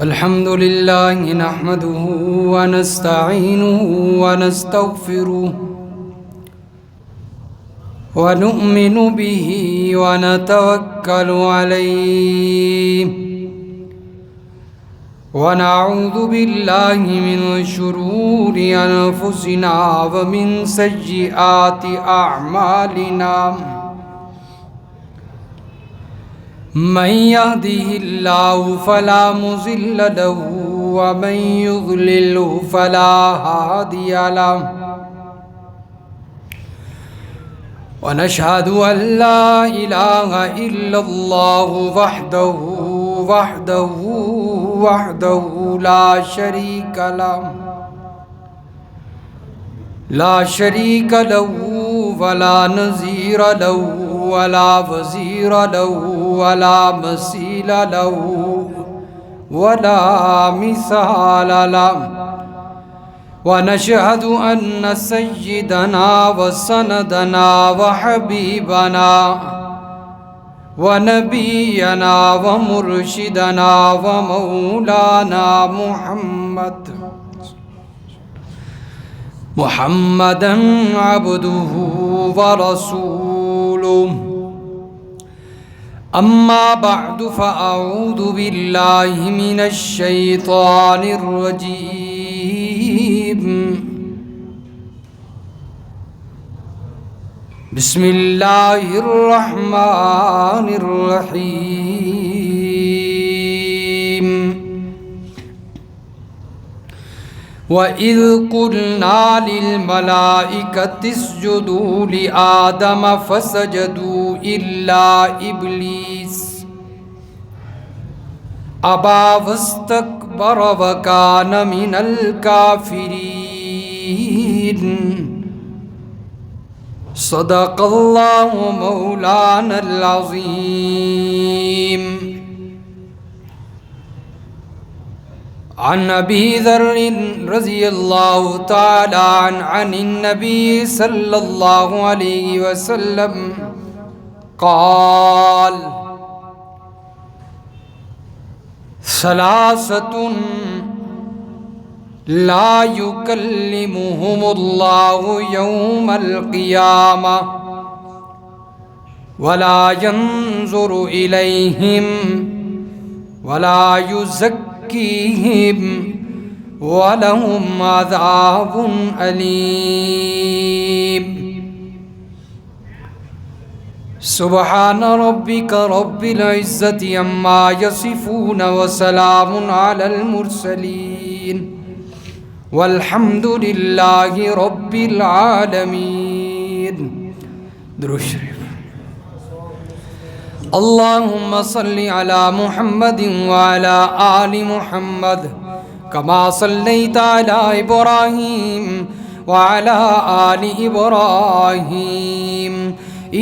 الحمد لله نحمده ونستعينه ونستغفره ونؤمن به ونتوكل عليه ونعوذ بالله من شرور أنفسنا ومن سيئات أعمالنا من يهده الله فلا مضل له ومن يضلل فلا هادي له ونشهد أن لا إله إلا الله وحده لا شريك له ولا نظير له ولا وزير له ولا مثيل له ولا مثال له ونشهد أن سيدنا وسندنا وحبيبنا ونبينا ومرشدنا ومولانا محمدا عبده ورسوله أما بعد فأعوذ بالله من الشيطان الرجيم بسم الله الرحمن الرحيم وَإِذْ قُلْنَا لِلْمَلَائِكَةِ اسْجُدُوا لِآدَمَ فَسَجَدُوا إِلَّا إِبْلِيسَ أَبَى وَاسْتَكْبَرَ وَكَانَ مِنَ الْكَافِرِينَ صدق الله مولانا العظيم. عن أبي ذر رضي الله تعالى عن النبي صلى الله عليه وسلم قال: ثلاثة لا يكلمهم الله يوم القيامة ولا ينظر إليهم ولا يزكيهم ولهم عذاب أليم. سبحان ربك رب العزة عما يصفون وسلام على المرسلين والحمد لله رب العالمين. درود شریف. اللهم صل على محمد وعلى آل محمد كما صليت على إبراهيم وعلى آل إبراهيم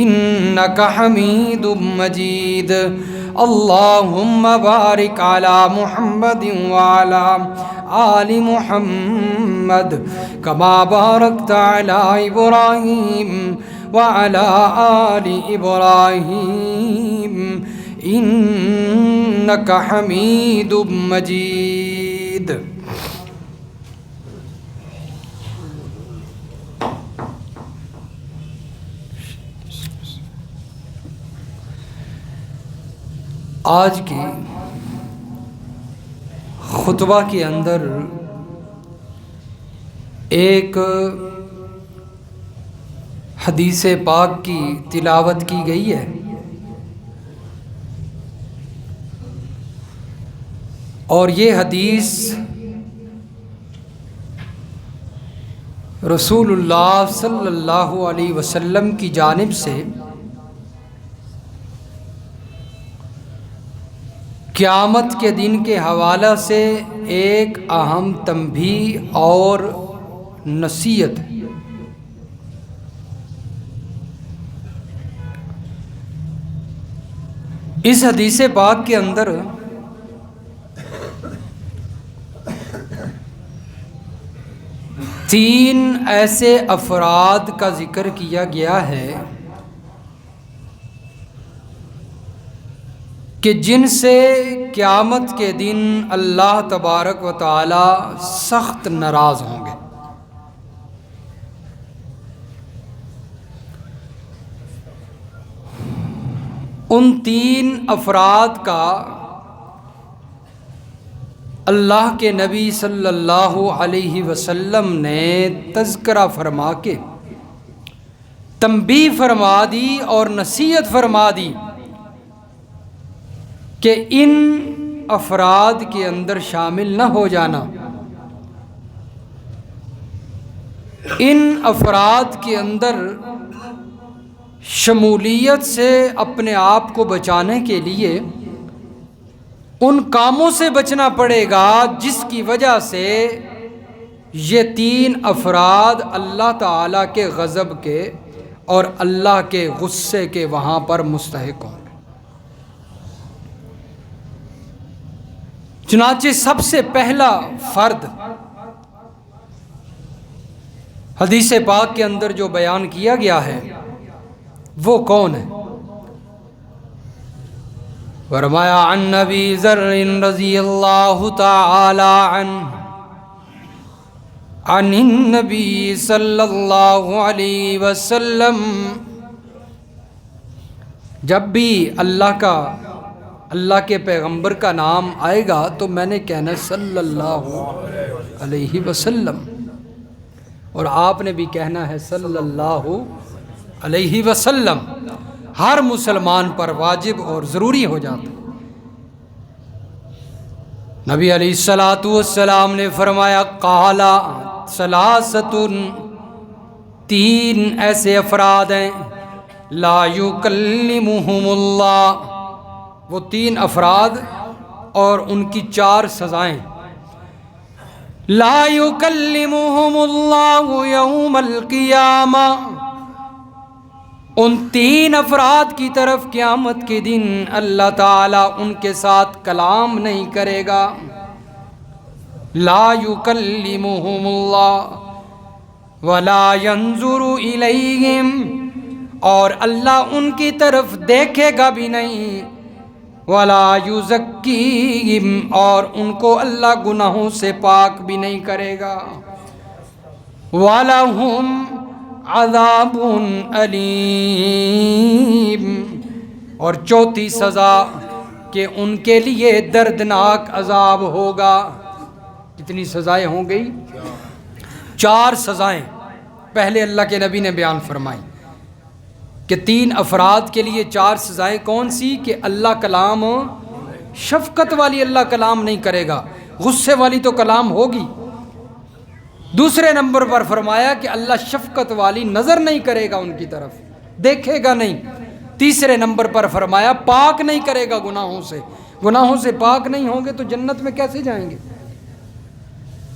إنك حميد مجيد. اللهم بارك على محمد وعلى آل محمد كما باركت على إبراهيم وعلى آل إبراهيم إنك حميد مجيد. آج کے خطبہ کے اندر ایک حدیث پاک کی تلاوت کی گئی ہے اور یہ حدیث رسول اللہ صلی اللہ علیہ وسلم کی جانب سے قیامت کے دن کے حوالہ سے ایک اہم تنبیہ اور نصیحت ہے. اس حدیث پاک کے اندر تین ایسے افراد کا ذکر کیا گیا ہے کہ جن سے قیامت کے دن اللہ تبارک و تعالی سخت ناراض ہوں گے۔ ان تین افراد کا اللہ کے نبی صلی اللہ علیہ وسلم نے تذکرہ فرما کے تنبیہ فرما دی اور نصیحت فرما دی کہ ان افراد کے اندر شامل نہ ہو جانا، ان افراد کے اندر شمولیت سے اپنے آپ کو بچانے کے لیے ان کاموں سے بچنا پڑے گا جس کی وجہ سے یہ تین افراد اللہ تعالیٰ کے غضب کے اور اللہ کے غصے کے وہاں پر مستحق ہوں گے۔ چنانچہ سب سے پہلا فرد حدیث پاک کے اندر جو بیان کیا گیا ہے وہ کون ہے؟ فرمایا عن نبی ذر رضی اللہ تعالی عنہ عن النبی صلی اللہ علیہ وسلم، جب بھی اللہ کے پیغمبر کا نام آئے گا تو میں نے کہنا صلی اللہ علیہ وسلم، اور آپ نے بھی کہنا ہے صلی اللہ علیہ وسلم، ہر مسلمان پر واجب اور ضروری ہو جاتا۔ نبی علیہ الصلوۃ والسلام نے فرمایا قال ثلاثۃ، تین ایسے افراد ہیں لا یکلمہم اللہ، وہ تین افراد اور ان کی چار سزائیں، لا یکلمہم اللہ یوم القیامہ، ان تین افراد کی طرف قیامت کے دن اللہ تعالیٰ ان کے ساتھ کلام نہیں کرے گا، لا یکلمہم اللہ ولا ینظر الیہم، اور اللہ ان کی طرف دیکھے گا بھی نہیں، ولا یزکیہم، اور ان کو اللہ گناہوں سے پاک بھی نہیں کرے گا، وَلَهُمْ عَذَابٌ علیم، اور چوتھی سزا کہ ان کے لیے دردناک عذاب ہوگا۔ کتنی سزائیں ہوں گئی؟ چار سزائیں پہلے اللہ کے نبی نے بیان فرمائی کہ تین افراد کے لیے چار سزائیں کون سی؟ کہ اللہ کلام، شفقت والی اللہ کلام نہیں کرے گا، غصے والی تو کلام ہوگی۔ دوسرے نمبر پر فرمایا کہ اللہ شفقت والی نظر نہیں کرے گا ان کی طرف، دیکھے گا نہیں۔ تیسرے نمبر پر فرمایا پاک نہیں کرے گا گناہوں سے، گناہوں سے پاک نہیں ہوں گے تو جنت میں کیسے جائیں گے۔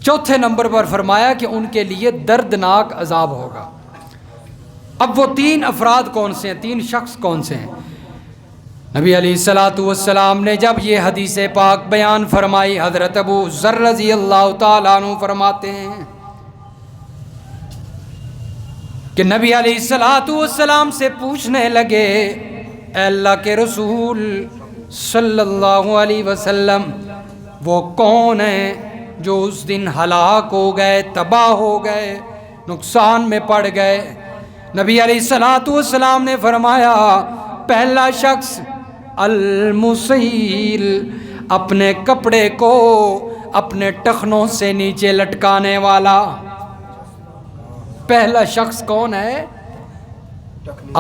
چوتھے نمبر پر فرمایا کہ ان کے لیے دردناک عذاب ہوگا۔ اب وہ تین افراد کون سے ہیں، تین شخص کون سے ہیں؟ نبی علیہ الصلوۃ والسلام نے جب یہ حدیث پاک بیان فرمائی، حضرت ابو ذر رضی اللہ تعالیٰ عنہ فرماتے ہیں کہ نبی علیہ الصلوۃ والسلام سے پوچھنے لگے، اے اللہ کے رسول صلی اللہ علیہ وسلم، وہ کون ہیں جو اس دن ہلاک ہو گئے، تباہ ہو گئے، نقصان میں پڑ گئے؟ نبی علیہ الصلوۃ والسلام نے فرمایا پہلا شخص المسیل، اپنے کپڑے کو اپنے ٹخنوں سے نیچے لٹکانے والا۔ پہلا شخص کون ہے؟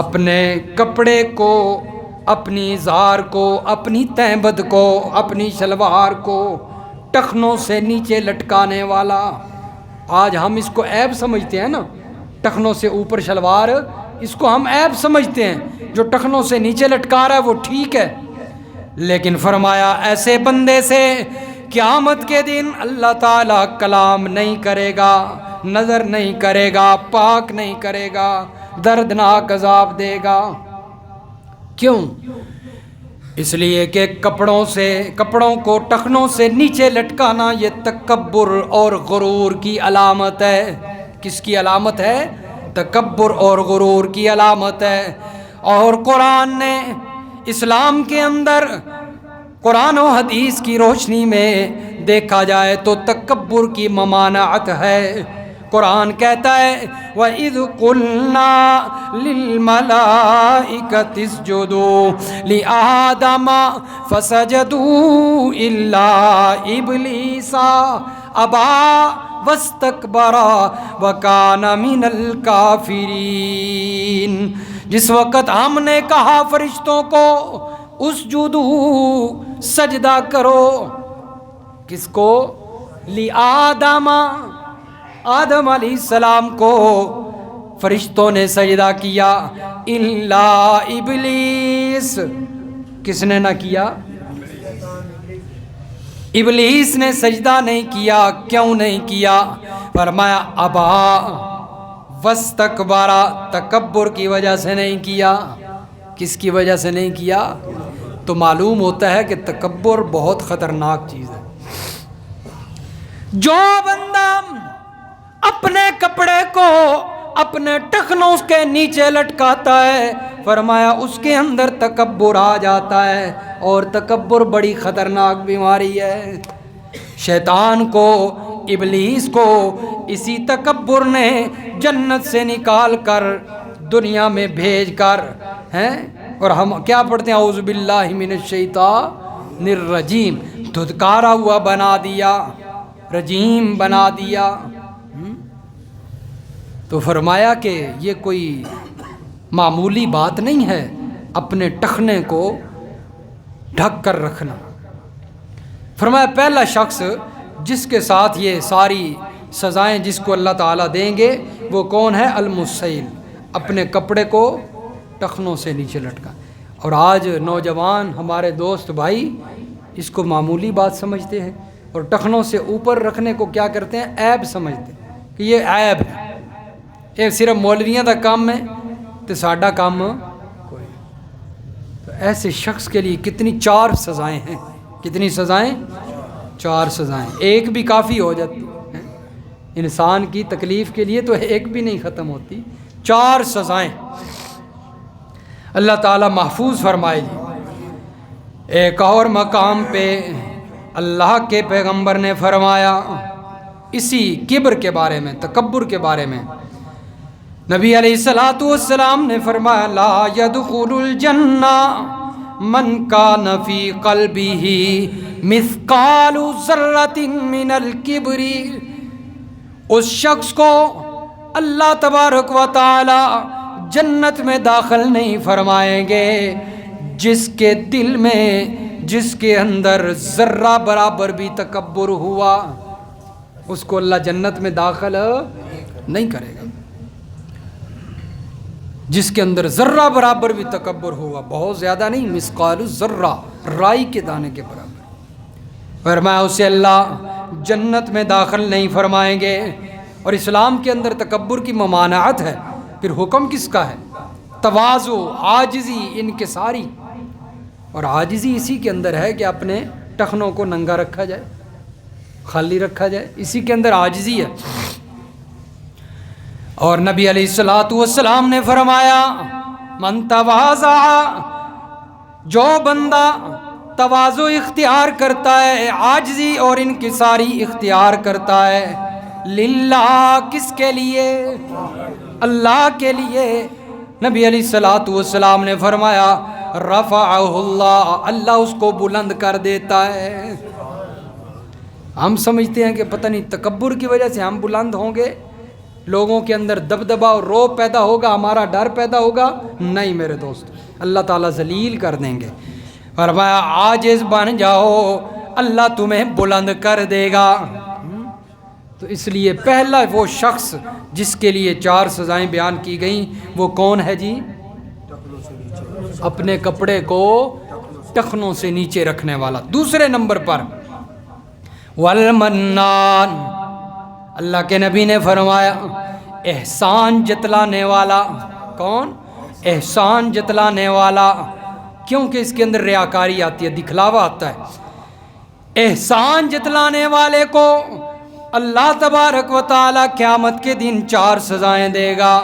اپنے کپڑے کو، اپنی ازار کو، اپنی تہبند کو، اپنی شلوار کو ٹخنوں سے نیچے لٹکانے والا۔ آج ہم اس کو عیب سمجھتے ہیں نا، ٹخنوں سے اوپر شلوار، اس کو ہم عیب سمجھتے ہیں، جو ٹخنوں سے نیچے لٹکا رہا ہے وہ ٹھیک ہے، لیکن فرمایا ایسے بندے سے قیامت کے دن اللہ تعالیٰ کلام نہیں کرے گا، نظر نہیں کرے گا، پاک نہیں کرے گا، دردناک عذاب دے گا۔ کیوں؟ اس لیے کہ کپڑوں کو ٹخنوں سے نیچے لٹکانا یہ تکبر اور غرور کی علامت ہے۔ کس کی علامت ہے؟ تکبر اور غرور کی علامت ہے۔ اور قرآن نے اسلام کے اندر قرآن و حدیث کی روشنی میں دیکھا جائے تو تکبر کی ممانعت ہے۔ قرآن کہتا ہے وَإِذْ قُلْنَا لِلْمَلَائِكَةِ اسْجُدُوا لِآدَمَ فَسَجَدُوا إِلَّا إِبْلِيسَ أَبَى وَاسْتَكْبَرَ وَكَانَ مِنَ الْكَافِرِينَ۔ جس وقت ہم نے کہا فرشتوں کو اسجدوا سجدہ کرو، کس کو؟ لِآدَمَ، آدم علیہ السلام کو فرشتوں نے سجدہ کیا، الا ابلیس، کس نے نہ کیا؟ ابلیس نے سجدہ نہیں کیا۔ کیوں نہیں کیا؟ فرمایا ابا واستکبر، تکبر کی وجہ سے نہیں کیا۔ کس کی وجہ سے نہیں کیا؟ تو معلوم ہوتا ہے کہ تکبر بہت خطرناک چیز ہے۔ جو بندہ اپنے کپڑے کو اپنے ٹخنوں کے نیچے لٹکاتا ہے، فرمایا اس کے اندر تکبر آ جاتا ہے، اور تکبر بڑی خطرناک بیماری ہے۔ شیطان کو، ابلیس کو اسی تکبر نے جنت سے نکال کر دنیا میں بھیج کر ہیں، اور ہم کیا پڑھتے ہیں؟ اعوذ باللہ من الشیطان الرجیم، دھتکارا ہوا بنا دیا، رجیم بنا دیا۔ تو فرمایا کہ یہ کوئی معمولی بات نہیں ہے اپنے ٹخنے کو ڈھک کر رکھنا۔ فرمایا پہلا شخص جس کے ساتھ یہ ساری سزائیں جس کو اللہ تعالیٰ دیں گے وہ کون ہے؟ المسیل، اپنے کپڑے کو ٹخنوں سے نیچے لٹکا۔ اور آج نوجوان ہمارے دوست بھائی اس کو معمولی بات سمجھتے ہیں، اور ٹخنوں سے اوپر رکھنے کو کیا کرتے ہیں؟ عیب سمجھتے ہیں کہ یہ عیب ہے، یہ صرف مولویاں دا کام ہے تو ساڈا کام کوئی۔ تو ایسے شخص کے لیے کتنی 4 سزائیں ہیں۔ کتنی سزائیں؟ 4 سزائیں، ایک بھی کافی ہو جاتی ہے انسان کی تکلیف کے لیے، تو ایک بھی نہیں ختم ہوتی، 4 سزائیں اللہ تعالیٰ محفوظ فرمائے جی۔ ایک اور مقام پہ اللہ کے پیغمبر نے فرمایا اسی کبر کے بارے میں، تکبر کے بارے میں، نبی علیہ الصلوۃ والسلام نے فرمایا لا يدخل الجنہ من کان فی قلبہ مثقال ذرۃ من الکبر، اس شخص کو اللہ تبارک و تعالی جنت میں داخل نہیں فرمائیں گے جس کے دل میں، جس کے اندر ذرہ برابر بھی تکبر ہوا، اس کو اللہ جنت میں داخل نہیں کرے گا۔ جس کے اندر ذرہ برابر بھی تکبر ہوا، بہت زیادہ نہیں، مثقال الذرہ، رائی کے دانے کے برابر، فرمایا اسے اللہ جنت میں داخل نہیں فرمائیں گے۔ اور اسلام کے اندر تکبر کی ممانعت ہے، پھر حکم کس کا ہے؟ تواضع، عاجزی، انکساری۔ اور عاجزی اسی کے اندر ہے کہ اپنے ٹخنوں کو ننگا رکھا جائے، خالی رکھا جائے، اسی کے اندر عاجزی ہے۔ اور نبی علیہ الصلوۃ والسلام نے فرمایا من تواضع، جو بندہ تواضع اختیار کرتا ہے، عاجزی اور انکساری اختیار کرتا ہے، للہ، کس کے لیے؟ اللہ کے لیے، نبی علیہ الصلوۃ والسلام نے فرمایا رفعہ اللہ، اللہ اس کو بلند کر دیتا ہے۔ ہم سمجھتے ہیں کہ پتہ نہیں تکبر کی وجہ سے ہم بلند ہوں گے، لوگوں کے اندر دبدبا اور روب پیدا ہوگا، ہمارا ڈر پیدا ہوگا، نہیں میرے دوست، اللہ تعالیٰ ذلیل کر دیں گے۔ فرمایا عاجز بن جاؤ، اللہ تمہیں بلند کر دے گا۔ تو اس لیے پہلا وہ شخص جس کے لیے 4 سزائیں بیان کی گئیں وہ کون ہے جی؟ اپنے کپڑے کو ٹخنوں سے نیچے رکھنے والا۔ دوسرے نمبر پر والمنان، اللہ کے نبی نے فرمایا احسان جتلانے والا۔ کون؟ احسان جتلانے والا، کیونکہ اس کے اندر ریاکاری آتی ہے، دکھلاوا آتا ہے۔ احسان جتلانے والے کو اللہ تبارک و تعالی قیامت کے دن 4 سزائیں دے گا۔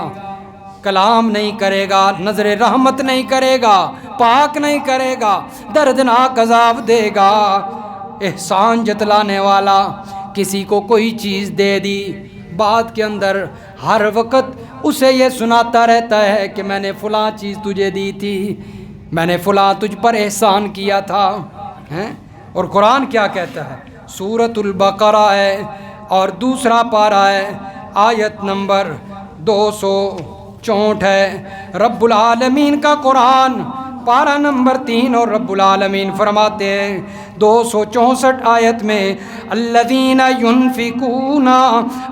کلام نہیں کرے گا، نظر رحمت نہیں کرے گا، پاک نہیں کرے گا، دردناک عذاب دے گا۔ احسان جتلانے والا، کسی کو کوئی چیز دے دی، بعد کے اندر ہر وقت اسے یہ سناتا رہتا ہے کہ میں نے فلاں چیز تجھے دی تھی، میں نے فلاں تجھ پر احسان کیا تھا، اور قرآن کیا کہتا ہے؟ سورۃ البقرہ ہے اور دوسرا پارہ ہے، آیت نمبر 264 ہے، رب العالمین کا قرآن، پارہ نمبر 3، اور رب العالمین فرماتے ہیں 264 آیت میں، الذین ینفقون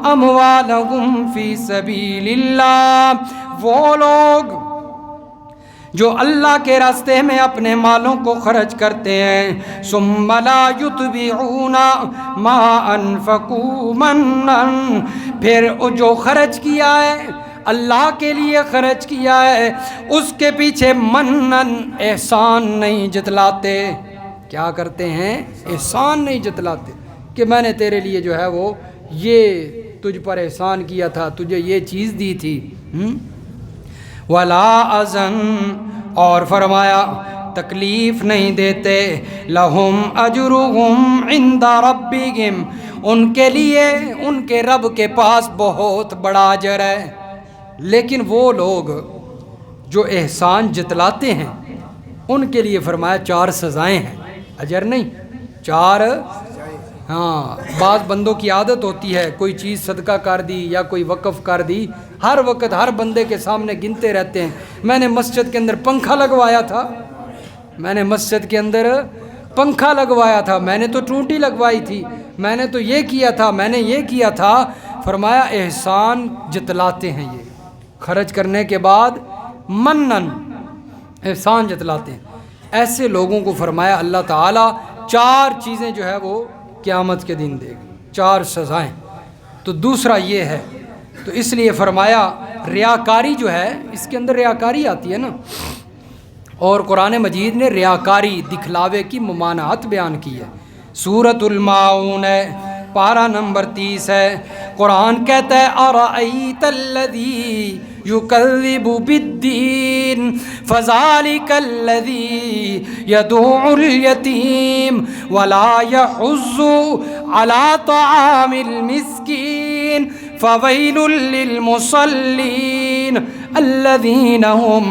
اموالہم فی سبیل اللہ، وہ لوگ جو اللہ کے راستے میں اپنے مالوں کو خرچ کرتے ہیں، ثم لا یتبعون ما انفقوا منا، پھر جو خرچ کیا ہے اللہ کے لیے خرچ کیا ہے اس کے پیچھے منن احسان نہیں جتلاتے۔ کیا کرتے ہیں؟ احسان نہیں جتلاتے کہ میں نے تیرے لیے جو ہے وہ یہ تجھ پر احسان کیا تھا، تجھے یہ چیز دی تھی۔ ولا اذن، اور فرمایا تکلیف نہیں دیتے، لہم اجرہم عند ربہم، ان کے لیے ان کے رب کے پاس بہت بڑا اجر ہے۔ لیکن وہ لوگ جو احسان جتلاتے ہیں ان کے لیے فرمایا 4 سزائیں ہیں، اجر نہیں، 4۔ ہاں، بعض بندوں کی عادت ہوتی ہے کوئی چیز صدقہ کر دی یا کوئی وقف کر دی، ہر وقت ہر بندے کے سامنے گنتے رہتے ہیں، میں نے مسجد کے اندر پنکھا لگوایا تھا، میں نے مسجد کے اندر پنکھا لگوایا تھا، میں نے تو ٹونٹی لگوائی تھی، میں نے تو یہ کیا تھا، میں نے یہ کیا تھا۔ فرمایا احسان جتلاتے ہیں، یہ خرچ کرنے کے بعد منن احسان جتلاتے ہیں، ایسے لوگوں کو فرمایا اللہ تعالیٰ 4 چیزیں جو ہے وہ قیامت کے دن دے گا، 4 سزائیں۔ تو دوسرا یہ ہے، تو اس لیے فرمایا ریاکاری جو ہے، اس کے اندر ریاکاری آتی ہے نا، اور قرآن مجید نے ریاکاری، دکھلاوے کی ممانعت بیان کی ہے۔ سورۃ الماعون ہے، پارہ نمبر 30 ہے، قرآن کہتا ہے ارأیت الذی یکذب بالدین فذلک الذی یدعو الیتیم ولا یحض علی طعام المسکین فویل للمصلین الذین هم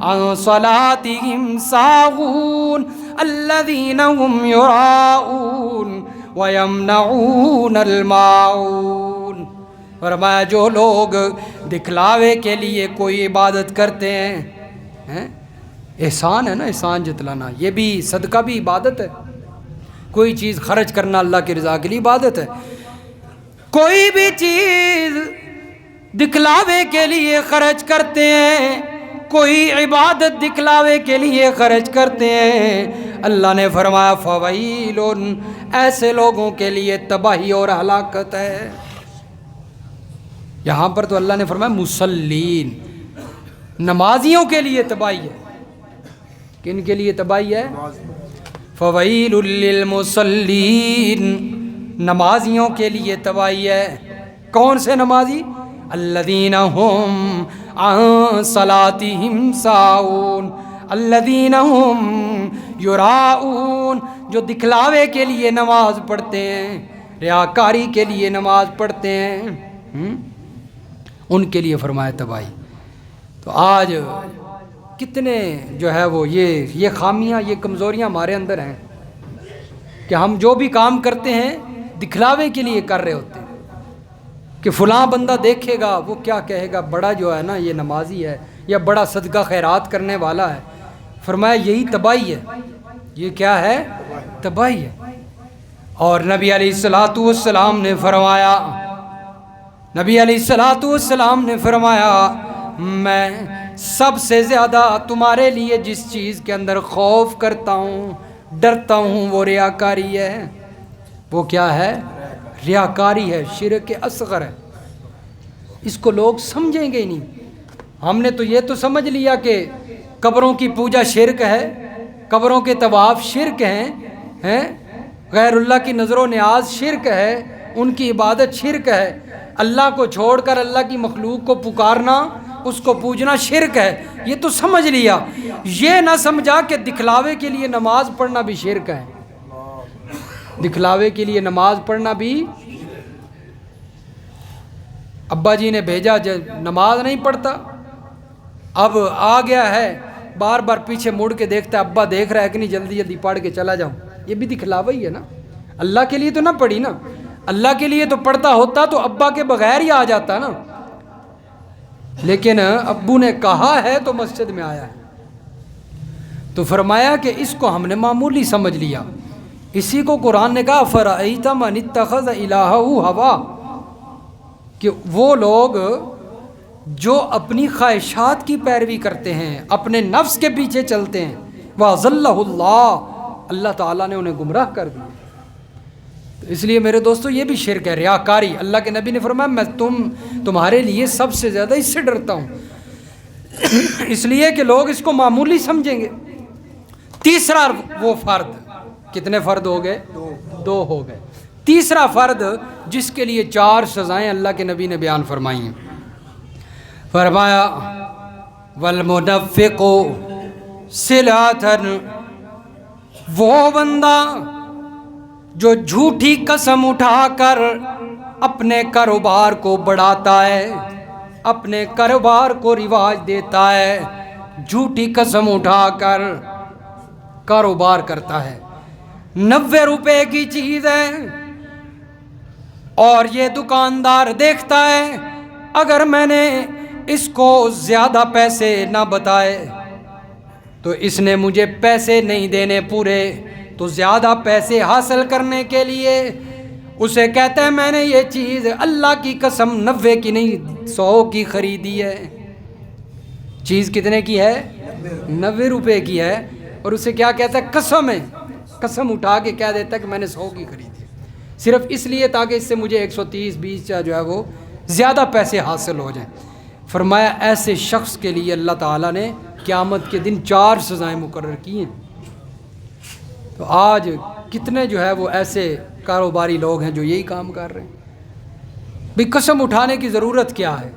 عن صلاتهم ساہون الذین هم یراؤون وَيَمْنَعُونَ الْمَاعُونَ۔ فرمایا جو لوگ دکھلاوے کے لیے کوئی عبادت کرتے ہیں، احسان ہے نا، احسان جتلانا، یہ بھی صدقہ بھی عبادت ہے، کوئی چیز خرچ کرنا اللہ کی رضا کے لیے عبادت ہے، کوئی بھی چیز دکھلاوے کے لیے خرچ کرتے ہیں، کوئی عبادت دکھلاوے کے لیے خرچ کرتے ہیں، اللہ نے فرمایا فویل، ایسے لوگوں کے لیے تباہی اور ہلاکت ہے۔ یہاں پر تو اللہ نے فرمایا مصلین، نمازیوں کے لیے تباہی ہے۔ کن کے لیے تباہی ہے؟ فویل للمصلین، نمازیوں کے لیے تباہی ہے۔ کون سے نمازی؟ الذین هم عن صلاتهم ساہون الذین هم یراؤون، جو دکھلاوے کے لیے نماز پڑھتے ہیں، ریاکاری کے لیے نماز پڑھتے ہیں، ان کے لیے فرمایا تباہی۔ تو آج کتنے جو ہے وہ یہ خامیاں، یہ کمزوریاں ہمارے اندر ہیں کہ ہم جو بھی کام کرتے ہیں دکھلاوے کے لیے کر رہے ہوتے ہیں کہ فلاں بندہ دیکھے گا، وہ کیا کہے گا، بڑا جو ہے نا یہ نمازی ہے یا بڑا صدقہ خیرات کرنے والا ہے۔ فرمایا یہی تباہی ہے، یہ کیا ہے؟ تباہی ہے۔ اور نبی علیہ الصلوۃ والسلام نے فرمایا، نبی علیہ الصلوۃ والسلام نے فرمایا میں سب سے زیادہ تمہارے لیے جس چیز کے اندر خوف کرتا ہوں، ڈرتا ہوں، وہ ریاکاری ہے۔ وہ کیا ہے؟ ریاکاری ہے، شرک اصغر ہے۔ اس کو لوگ سمجھیں گے ہی نہیں۔ ہم نے تو یہ تو سمجھ لیا کہ قبروں کی پوجا شرک ہے، قبروں کے طواف شرک ہیں، غیر اللہ کی نظر و نیاز شرک ہے، ان کی عبادت شرک ہے، اللہ کو چھوڑ کر اللہ کی مخلوق کو پکارنا اس کو پوجنا شرک ہے، یہ تو سمجھ لیا۔ یہ نہ سمجھا کہ دکھلاوے کے لیے نماز پڑھنا بھی شرک ہے، دکھلاوے کے لیے نماز پڑھنا بھی۔ ابا جی نے بھیجا، نماز نہیں پڑھتا، اب آ گیا ہے، بار بار پیچھے مڑ کے دیکھتا ہے، ابا دیکھ رہا ہے کہ نہیں، جلدی جلدی پڑھ کے چلا جاؤں، یہ بھی دکھلاوا ہی ہے نا۔ اللہ کے لیے تو نہ پڑھی نا، اللہ کے لیے تو پڑھتا ہوتا تو ابا کے بغیر ہی آ جاتا نا، لیکن ابو نے کہا ہے تو مسجد میں آیا ہے۔ تو فرمایا کہ اس کو ہم نے معمولی سمجھ لیا۔ اسی کو قرآن نے کہا فَرَأَيْتَ مَنِ اتَّخَذَ إِلَٰهَهُ هَوَاهُ، کہ وہ لوگ جو اپنی خواہشات کی پیروی کرتے ہیں، اپنے نفس کے پیچھے چلتے ہیں، وَأَضَلَّهُ اللَّهُ، اللہ تعالیٰ نے انہیں گمراہ کر دیا۔ تو اس لیے میرے دوستو یہ بھی شرک ہے، ریاکاری۔ اللہ کے نبی نے فرمایا میں تمہارے لیے سب سے زیادہ اس سے ڈرتا ہوں، اس لیے کہ لوگ اس کو معمولی سمجھیں گے۔ تیسرا وہ فرد، کتنے فرد ہو گئے؟ دو ہو گئے۔ تیسرا فرد جس کے لیے 4 سزائیں اللہ کے نبی نے بیان فرمائی ہیں، فرمایا والمنفق صلاتن، وہ بندہ جو جھوٹی قسم اٹھا کر اپنے کاروبار کو بڑھاتا ہے، اپنے کاروبار کو رواج دیتا ہے، جھوٹی قسم اٹھا کر کاروبار کرتا ہے، 90 روپے کی چیز ہے اور یہ دکاندار دیکھتا ہے اگر میں نے اس کو زیادہ پیسے نہ بتائے تو اس نے مجھے پیسے نہیں دینے پورے، تو زیادہ پیسے حاصل کرنے کے لیے اسے کہتا ہے میں نے یہ چیز اللہ کی قسم 90 کی نہیں 100 کی خریدی ہے۔ چیز کتنے کی ہے؟ 90 روپے کی ہے، اور اسے کیا کہتا ہے؟ قسم ہے، قسم اٹھا کے کہہ دیتا ہے کہ میں نے 100 کی خریدی ہے، صرف اس لیے تاکہ اس سے مجھے 130 20 جو ہے وہ زیادہ پیسے حاصل ہو جائیں۔ فرمایا ایسے شخص کے لیے اللہ تعالیٰ نے قیامت کے دن 4 سزائیں مقرر کی ہیں۔ تو آج کتنے جو ہے وہ ایسے کاروباری لوگ ہیں جو یہی کام کر رہے ہیں۔ بھی قسم اٹھانے کی ضرورت کیا ہے؟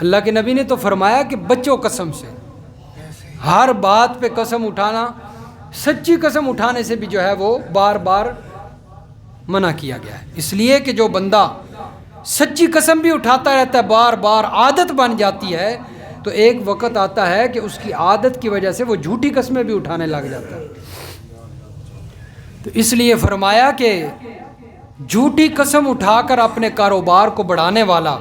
اللہ کے نبی نے تو فرمایا کہ بچو قسم سے، ہر بات پہ قسم اٹھانا، سچی قسم اٹھانے سے بھی جو ہے وہ بار بار منع کیا گیا ہے۔ اس لیے کہ جو بندہ سچی قسم بھی اٹھاتا رہتا ہے، بار بار عادت بن جاتی ہے، تو ایک وقت آتا ہے کہ اس کی عادت کی وجہ سے وہ جھوٹی قسمیں بھی اٹھانے لگ جاتا ہے۔ تو اس لیے فرمایا کہ جھوٹی قسم اٹھا کر اپنے کاروبار کو بڑھانے والا،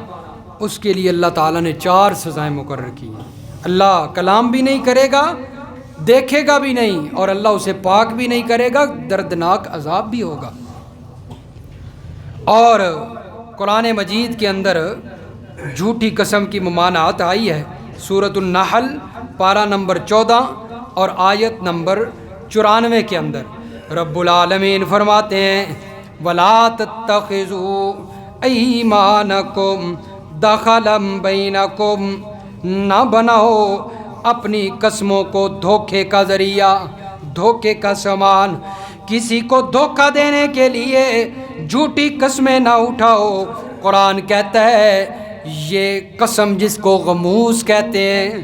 اس کے لیے اللہ تعالیٰ نے 4 سزائیں مقرر کی ہیں۔ اللہ کلام بھی نہیں کرے گا، دیکھے گا بھی نہیں، اور اللہ اسے پاک بھی نہیں کرے گا، دردناک عذاب بھی ہوگا۔ اور قرآن مجید کے اندر جھوٹی قسم کی ممانعت آئی ہے، سورۃ النحل پارہ نمبر 14 اور آیت نمبر 94 کے اندر رب العالمین فرماتے ہیں وَلَا تَتَّخِذُوا أَيْمَانَكُمْ دَخَلًا بَيْنَكُمْ، نہ بناؤ اپنی قسموں کو دھوکے کا ذریعہ، دھوکے کا سامان، کسی کو دھوکہ دینے کے لیے جھوٹی قسمیں نہ اٹھاؤ۔ قرآن کہتا ہے یہ قسم جس کو غموس کہتے ہیں،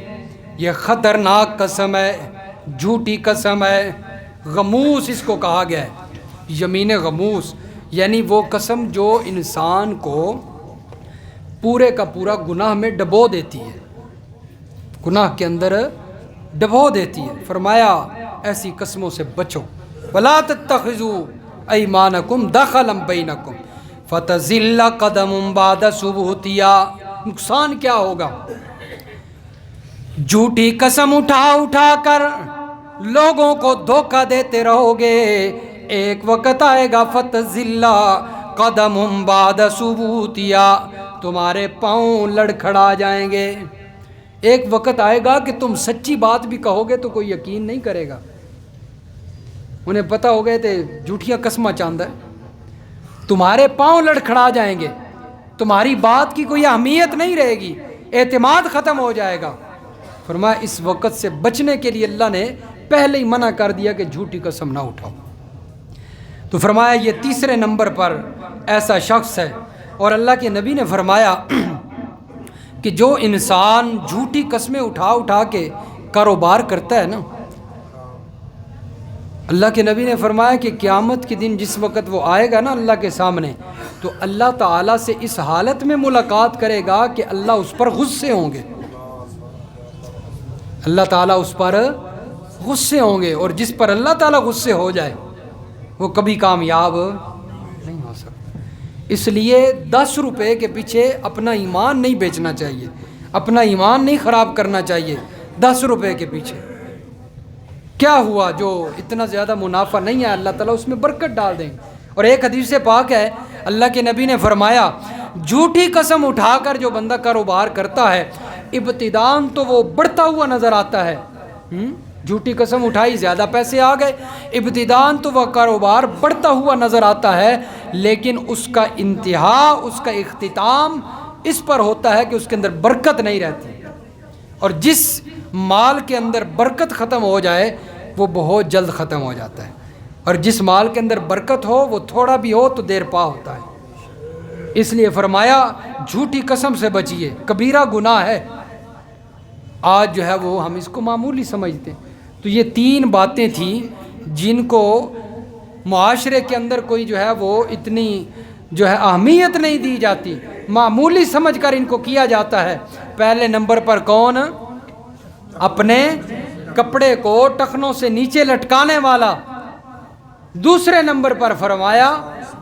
یہ خطرناک قسم ہے، جھوٹی قسم ہے، غموس اس کو کہا گیا ہے، یمین غموس، یعنی وہ قسم جو انسان کو پورے کا پورا گناہ میں ڈبو دیتی ہے، گناہ کے اندر ڈبو دیتی ہے۔ فرمایا ایسی قسموں سے بچو، وَلَا تَتَّخِذُوا أَيْمَانَكُمْ دَخَلًا بَيْنَكُمْ فَتَزِلَّ قَدَمٌ بَعْدَ ثُبُوتِهَا۔ نقصان کیا ہوگا؟ جھوٹی قسم اٹھا کر لوگوں کو دھوکہ دیتے رہو گے، ایک وقت آئے گا فَتَزِلَّ قَدَمٌ بَعْدَ ثُبُوتِهَا، تمہارے پاؤں لڑکھڑا جائیں گے۔ ایک وقت آئے گا کہ تم سچی بات بھی کہو گے تو کوئی یقین نہیں کرے گا، انہیں پتہ ہو گئے تھے جھوٹیاں قسمیں چاند ہے، تمہارے پاؤں لڑکھڑا جائیں گے، تمہاری بات کی کوئی اہمیت نہیں رہے گی، اعتماد ختم ہو جائے گا۔ فرمایا اس وقت سے بچنے کے لیے اللہ نے پہلے ہی منع کر دیا کہ جھوٹی قسم نہ اٹھاؤ۔ تو فرمایا یہ تیسرے نمبر پر ایسا شخص ہے، اور اللہ کے نبی نے فرمایا کہ جو انسان جھوٹی قسمیں اٹھا اٹھا کے کاروبار کرتا ہے نا، اللہ کے نبی نے فرمایا کہ قیامت کے دن جس وقت وہ آئے گا نا اللہ کے سامنے، تو اللہ تعالیٰ سے اس حالت میں ملاقات کرے گا کہ اللہ اس پر غصے ہوں گے، اللہ تعالیٰ اس پر غصے ہوں گے، اور جس پر اللہ تعالیٰ غصے ہو جائے وہ کبھی کامیاب نہیں ہو سکتا۔ اس لیے 10 روپے کے پیچھے اپنا ایمان نہیں بیچنا چاہیے، اپنا ایمان نہیں خراب کرنا چاہیے 10 روپے کے پیچھے۔ کیا ہوا جو اتنا زیادہ منافع نہیں ہے، اللہ تعالیٰ اس میں برکت ڈال دیں گے۔ اور ایک حدیث پاک ہے، اللہ کے نبی نے فرمایا جھوٹی قسم اٹھا کر جو بندہ کاروبار کرتا ہے، ابتداءً تو وہ بڑھتا ہوا نظر آتا ہے، جھوٹی قسم اٹھائی زیادہ پیسے آ گئے، ابتداءً تو وہ کاروبار بڑھتا ہوا نظر آتا ہے، لیکن اس کا انتہا، اس کا اختتام اس پر ہوتا ہے کہ اس کے اندر برکت نہیں رہتی، اور جس مال کے اندر برکت ختم ہو جائے وہ بہت جلد ختم ہو جاتا ہے، اور جس مال کے اندر برکت ہو وہ تھوڑا بھی ہو تو دیر پا ہوتا ہے۔ اس لیے فرمایا جھوٹی قسم سے بچیے، کبیرہ گناہ ہے۔ آج جو ہے وہ ہم اس کو معمولی سمجھتے ہیں۔ تو یہ 3 باتیں تھیں جن کو معاشرے کے اندر کوئی جو ہے وہ اتنی جو ہے اہمیت نہیں دی جاتی، معمولی سمجھ کر ان کو کیا جاتا ہے۔ پہلے نمبر پر کون؟ اپنے کپڑے کو ٹخنوں سے نیچے لٹکانے والا۔ دوسرے نمبر پر فرمایا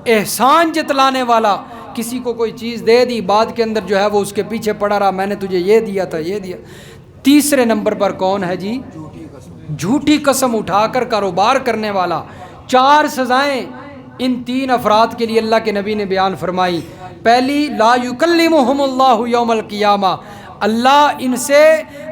احسان جتلانے والا، کسی کو کوئی چیز دے دی، بعد کے اندر جو ہے وہ اس کے پیچھے پڑا رہا، میں نے تجھے یہ دیا تھا، یہ دیا۔ تیسرے نمبر پر کون ہے جی؟ جھوٹی قسم اٹھا کر کاروبار کرنے والا۔ 4 سزائیں ان 3 افراد کے لیے اللہ کے نبی نے بیان فرمائی۔ پہلی، لا یکلمہم اللہ یوم القیامہ، اللہ ان سے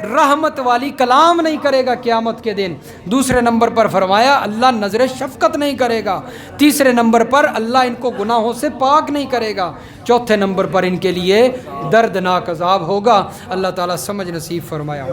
رحمت والی کلام نہیں کرے گا قیامت کے دن۔ دوسرے نمبر پر فرمایا اللہ نظر شفقت نہیں کرے گا۔ تیسرے نمبر پر اللہ ان کو گناہوں سے پاک نہیں کرے گا۔ چوتھے نمبر پر ان کے لیے دردناک عذاب ہوگا۔ اللہ تعالیٰ سمجھ نصیب فرمایا۔